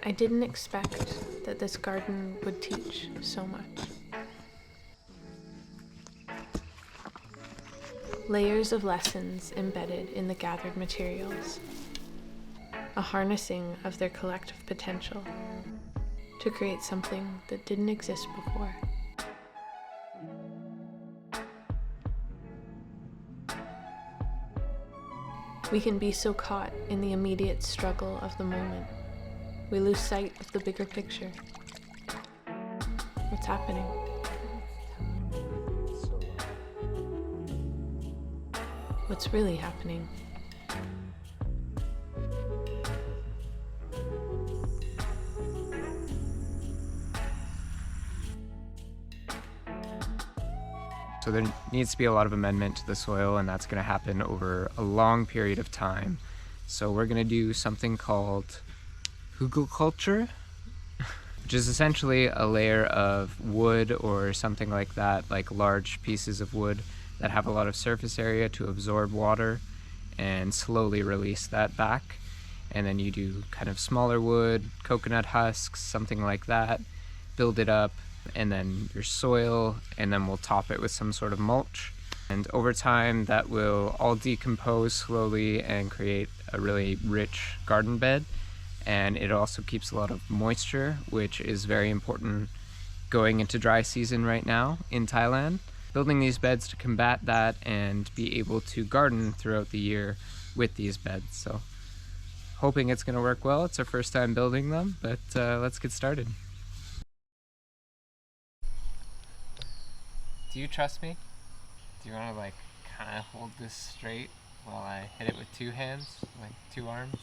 I didn't expect that this garden would teach so much. Layers of lessons embedded in the gathered materials. A harnessing of their collective potential to create something that didn't exist before. We can be so caught in the immediate struggle of the moment. We lose sight of the bigger picture. What's happening? What's really happening? So there needs to be a lot of amendment to the soil, and that's going to happen over a long period of time. So we're going to do something called hugelkultur, which is essentially a layer of wood or something like that, like large pieces of wood that have a lot of surface area to absorb water and slowly release that back. And then you do kind of smaller wood, coconut husks, something like that, build it up, and then your soil, and then we'll top it with some sort of mulch. And over time that will all decompose slowly and create a really rich garden bed. And it also keeps a lot of moisture, which is very important going into dry season right now in Thailand. Building these beds to combat that and be able to garden throughout the year with these beds. So hoping it's going to work well. It's our first time building them, but let's get started. Do you trust me? Do you want to kind of hold this straight while I hit it with two hands, like two arms?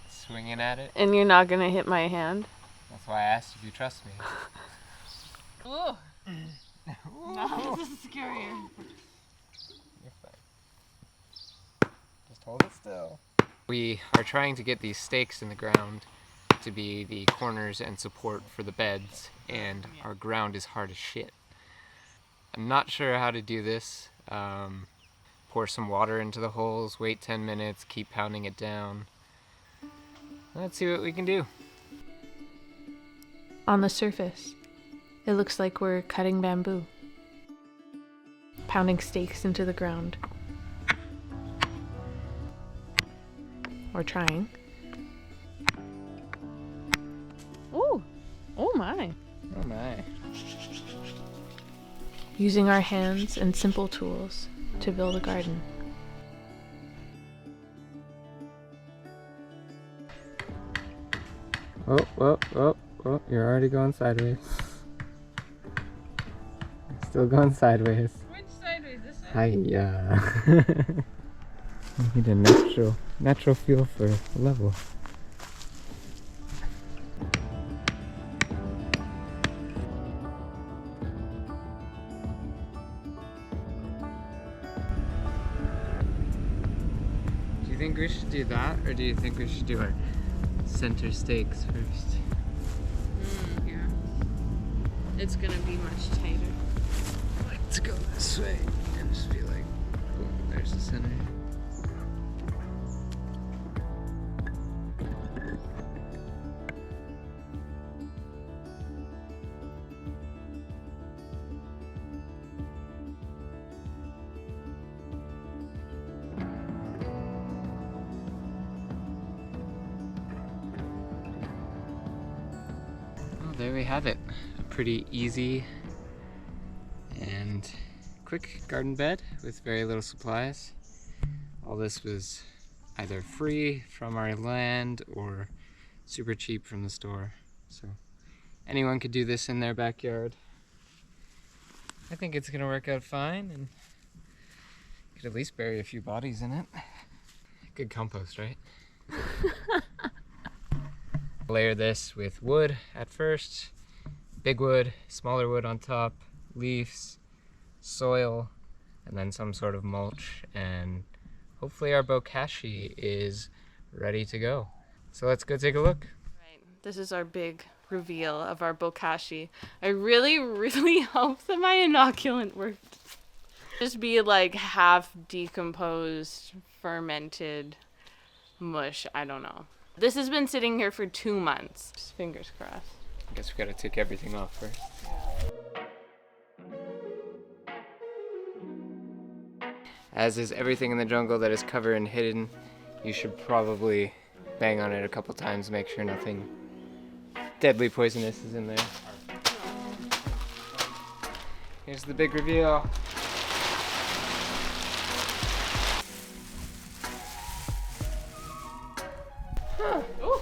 Just swinging at it. And you're not gonna hit my hand? That's why I asked if you trust me. Ooh. No, this is scarier. You're fine. Just hold it still. We are trying to get these stakes in the ground to be the corners and support for the beds, and our ground is hard as shit. I'm not sure how to do this. Pour some water into the holes, wait 10 minutes, keep pounding it down. Let's see what we can do. On the surface, it looks like we're cutting bamboo, pounding stakes into the ground. Or trying. Ooh. Oh my. Oh my. Using our hands and simple tools to build a garden. Oh, you're already going sideways. Still going sideways. Which sideways? This side? Hiya. I need a natural feel for level. Do you think we should do that, or do you think we should do our center stakes first? Yeah. It's gonna be much tighter. I like to go this way and just be like, boom, there's the center. There we have it. A pretty easy and quick garden bed with very little supplies. All this was either free from our land or super cheap from the store. So anyone could do this in their backyard. I think it's gonna work out fine, and could at least bury a few bodies in it. Good compost, right? Layer this with wood at first, big wood, smaller wood on top, leaves, soil, and then some sort of mulch, and hopefully our bokashi is ready to go. So let's go take a look. Right. This is our big reveal of our bokashi. I really, really hope that my inoculant worked. Just be like half decomposed, fermented mush. I don't know. This has been sitting here for 2 months. Just fingers crossed. I guess we gotta take everything off first. As is everything in the jungle that is covered and hidden, you should probably bang on it a couple times, make sure nothing deadly poisonous is in there. Here's the big reveal. Huh. Ooh.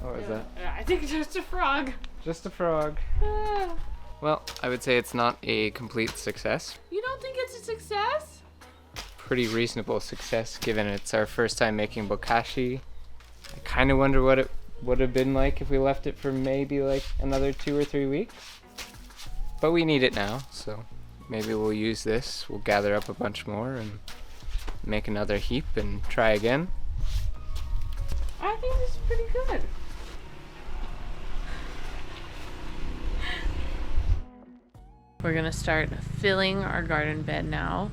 What was that? I think it's just a frog. Just a frog. Ah. Well, I would say it's not a complete success. You don't think it's a success? Pretty reasonable success given it's our first time making bokashi. I kind of wonder what it would have been like if we left it for maybe like another 2 or 3 weeks. But we need it now, so maybe we'll use this. We'll gather up a bunch more and make another heap and try again. I think this is pretty good. We're gonna start filling our garden bed now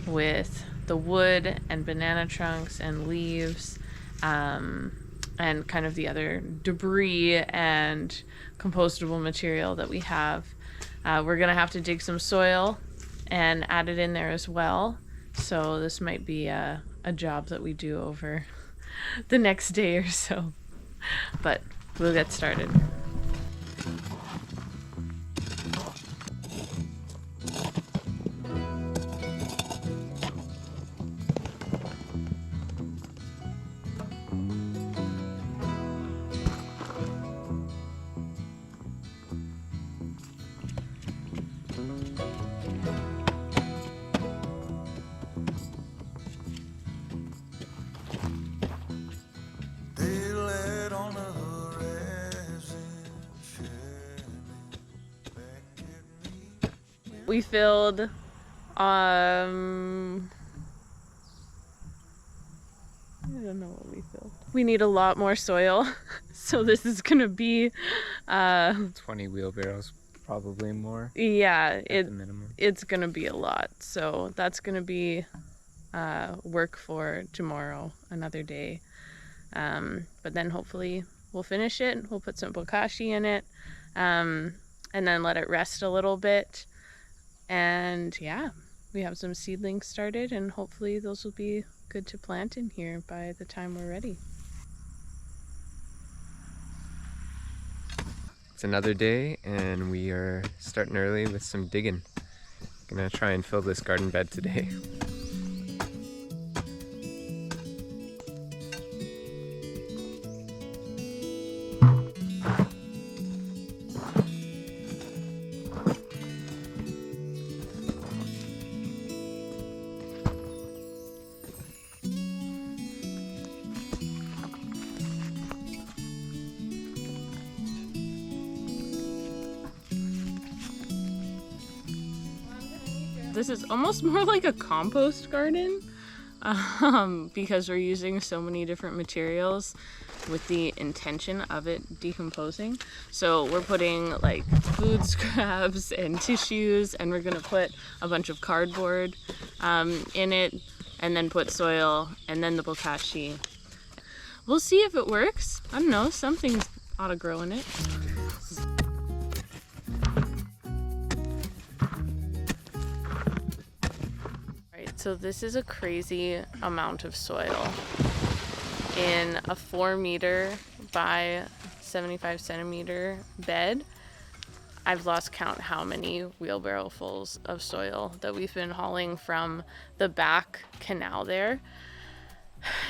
with the wood and banana trunks and leaves, and kind of the other debris and compostable material that we have. We're gonna have to dig some soil and add it in there as well. So this might be a job that we do over the next day or so, but we'll get started. We filled, I don't know what we filled. We need a lot more soil, so this is gonna be, 20 wheelbarrows, probably more. Yeah, at the minimum. It's gonna be a lot. So that's gonna be work for tomorrow, another day. But then hopefully we'll finish it. We'll put some bokashi in it, and then let it rest a little bit. And yeah, we have some seedlings started, and hopefully those will be good to plant in here by the time we're ready. It's another day and we are starting early with some digging. Gonna try and fill this garden bed today. This is almost more like a compost garden, because we're using so many different materials with the intention of it decomposing. So we're putting like food scraps and tissues, and we're gonna put a bunch of cardboard in it, and then put soil, and then the bokashi. We'll see if it works. I don't know, something ought to grow in it. So this is a crazy amount of soil in a 4 meter by 75 centimeter bed. I've lost count how many wheelbarrowfuls of soil that we've been hauling from the back canal there.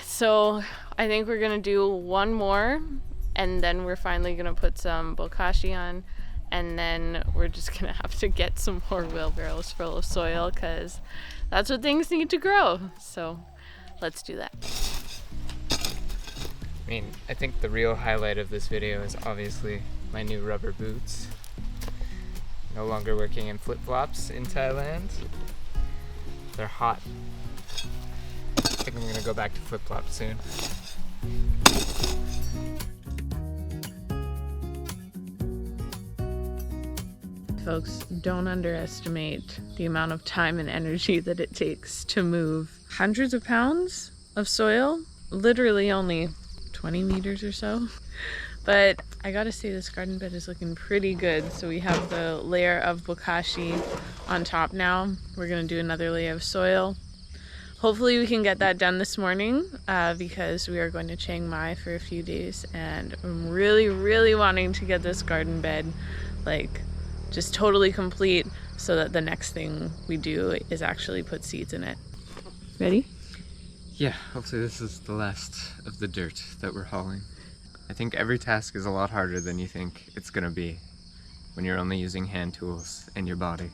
So I think we're gonna do one more, and then we're finally gonna put some bokashi on, and then we're just gonna have to get some more wheelbarrows full of soil, because that's what things need to grow. So let's do that. I mean, I think the real highlight of this video is obviously my new rubber boots. No longer working in flip-flops in Thailand. They're hot. I think I'm gonna go back to flip-flops soon. Folks, don't underestimate the amount of time and energy that it takes to move hundreds of pounds of soil, literally only 20 meters or so. But I gotta say, this garden bed is looking pretty good. So we have the layer of bokashi on top now. We're gonna do another layer of soil. Hopefully we can get that done this morning because we are going to Chiang Mai for a few days, and I'm really, really wanting to get this garden bed like just totally complete so that the next thing we do is actually put seeds in it. Ready? Yeah, hopefully this is the last of the dirt that we're hauling. I think every task is a lot harder than you think it's gonna be when you're only using hand tools and your body.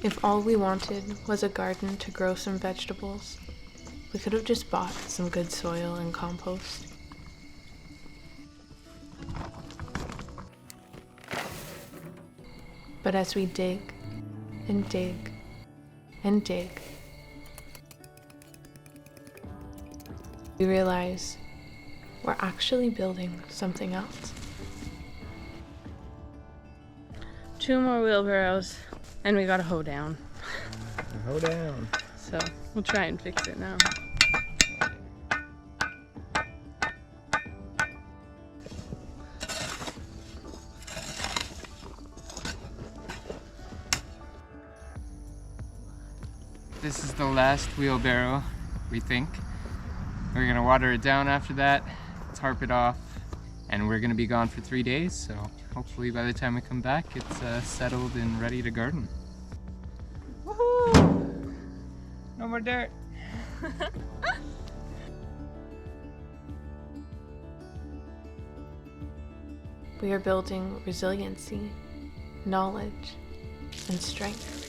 If all we wanted was a garden to grow some vegetables, we could have just bought some good soil and compost. But as we dig and dig and dig, we realize we're actually building something else. 2 more wheelbarrows and we got a hoe down. Hoe down. So we'll try and fix it now. This is the last wheelbarrow, we think. We're gonna water it down after that, tarp it off, and we're gonna be gone for 3 days, so hopefully by the time we come back, it's settled and ready to garden. Woohoo! No more dirt. We are building resiliency, knowledge, and strength.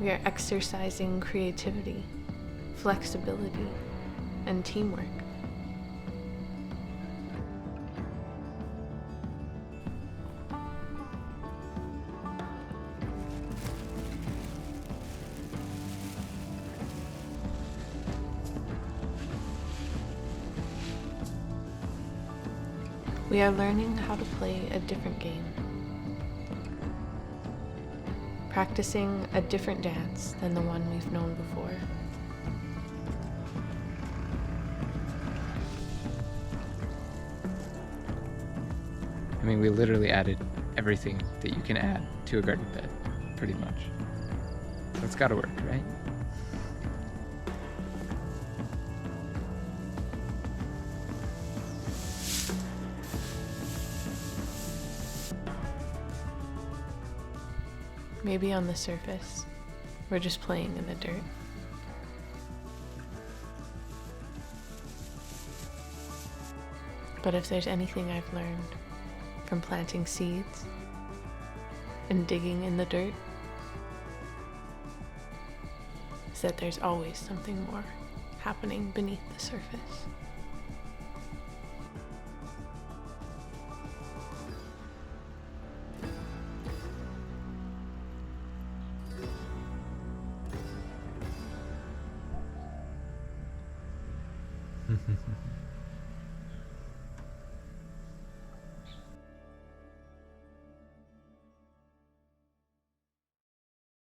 We are exercising creativity, flexibility, and teamwork. We are learning how to play a different game, practicing a different dance than the one we've known before. I mean, we literally added everything that you can add to a garden bed, pretty much. So it's gotta work, right? Maybe on the surface, we're just playing in the dirt. But if there's anything I've learned from planting seeds and digging in the dirt, is that there's always something more happening beneath the surface.